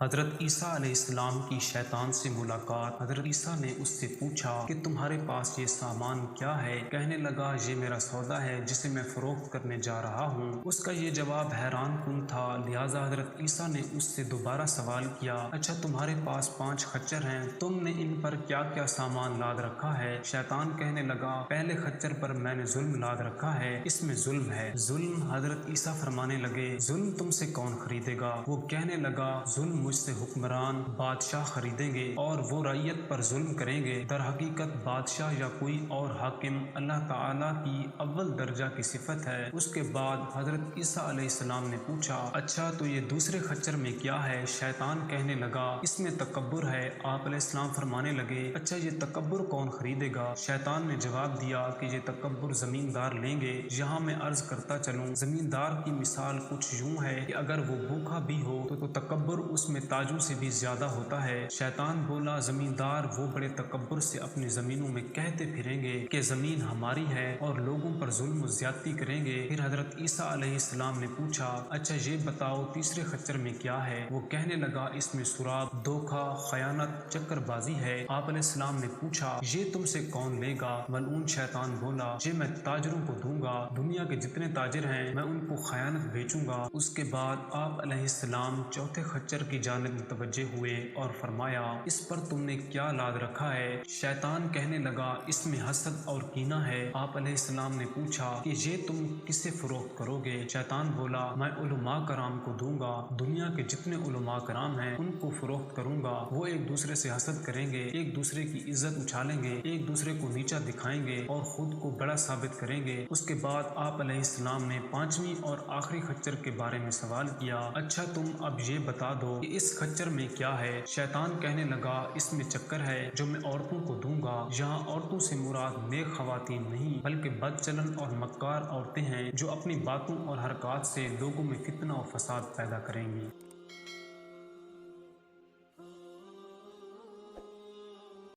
حضرت عیسیٰ علیہ السلام کی شیطان سے ملاقات۔ حضرت عیسیٰ نے اس سے پوچھا کہ تمہارے پاس یہ سامان کیا ہے؟ کہنے لگا یہ میرا سودا ہے جسے میں فروخت کرنے جا رہا ہوں۔ اس کا یہ جواب حیران کن تھا، لہٰذا حضرت عیسیٰ نے اس سے دوبارہ سوال کیا، اچھا تمہارے پاس 5 خچر ہیں، تم نے ان پر کیا کیا سامان لاد رکھا ہے؟ شیطان کہنے لگا، پہلے خچر پر میں نے ظلم لاد رکھا ہے، اس میں ظلم ہے۔ ظلم؟ حضرت عیسیٰ فرمانے لگے، ظلم تم سے کون خریدے گا؟ وہ کہنے لگا، ظلم مجھ سے حکمران بادشاہ خریدیں گے اور وہ رعیت پر ظلم کریں گے۔ در حقیقت بادشاہ یا کوئی اور حاکم اللہ تعالیٰ کی اول درجہ کی صفت ہے۔ اس کے بعد حضرت عیسیٰ علیہ السلام نے پوچھا، اچھا تو یہ دوسرے خچر میں کیا ہے؟ شیطان کہنے لگا، اس میں تکبر ہے۔ آپ علیہ السلام فرمانے لگے، اچھا یہ تکبر کون خریدے گا؟ شیطان نے جواب دیا کہ یہ تکبر زمیندار لیں گے۔ یہاں میں عرض کرتا چلوں، زمیندار کی مثال کچھ یوں ہے کہ اگر وہ بھوکا بھی ہو تو تکبر اس میں تاجوں سے بھی زیادہ ہوتا ہے۔ شیطان بولا، زمیندار وہ بڑے تکبر سے اپنی زمینوں میں کہتے پھریں گے کہ زمین ہماری ہے اور لوگوں پر ظلم و زیادتی کریں گے۔ پھر حضرت عیسیٰ علیہ السلام نے پوچھا، اچھا یہ بتاؤ تیسرے خچر میں کیا ہے؟ وہ کہنے لگا، اس میں سراغ، دھوکہ، خیانت، چکر بازی ہے۔ آپ علیہ السلام نے پوچھا، یہ تم سے کون لے گا؟ ملعون شیطان بولا، یہ میں تاجروں کو دوں گا، دنیا کے جتنے تاجر ہیں میں ان کو خیانت بیچوں گا۔ اس کے بعد آپ علیہ السلام چوتھے خچر کی جانب متوجہ ہوئے اور فرمایا، اس پر تم نے کیا لاد رکھا ہے؟ شیطان کہنے لگا، اس میں حسد اور کینہ ہے۔ آپ علیہ السلام نے پوچھا کہ یہ تم کسے فروخت کرو گے؟ شیطان بولا، میں علماء کرام کو دوں گا، دنیا کے جتنے علماء کرام ہیں ان کو فروخت کروں گا۔ وہ ایک دوسرے سے حسد کریں گے، ایک دوسرے کی عزت اچھالیں گے، ایک دوسرے کو نیچا دکھائیں گے اور خود کو بڑا ثابت کریں گے۔ اس کے بعد آپ علیہ السلام نے 5ویں اور آخری خچر کے بارے میں سوال کیا، اچھا تم اب یہ بتا دو کہ اس خچر میں کیا ہے؟ شیطان کہنے لگا، اس میں چکر ہے جو میں عورتوں کو دوں گا۔ یہاں عورتوں سے مراد نیک خواتین نہیں بلکہ بد چلن اور مکار عورتیں ہیں جو اپنی باتوں اور حرکات سے لوگوں میں فتنہ اور فساد پیدا کریں گی۔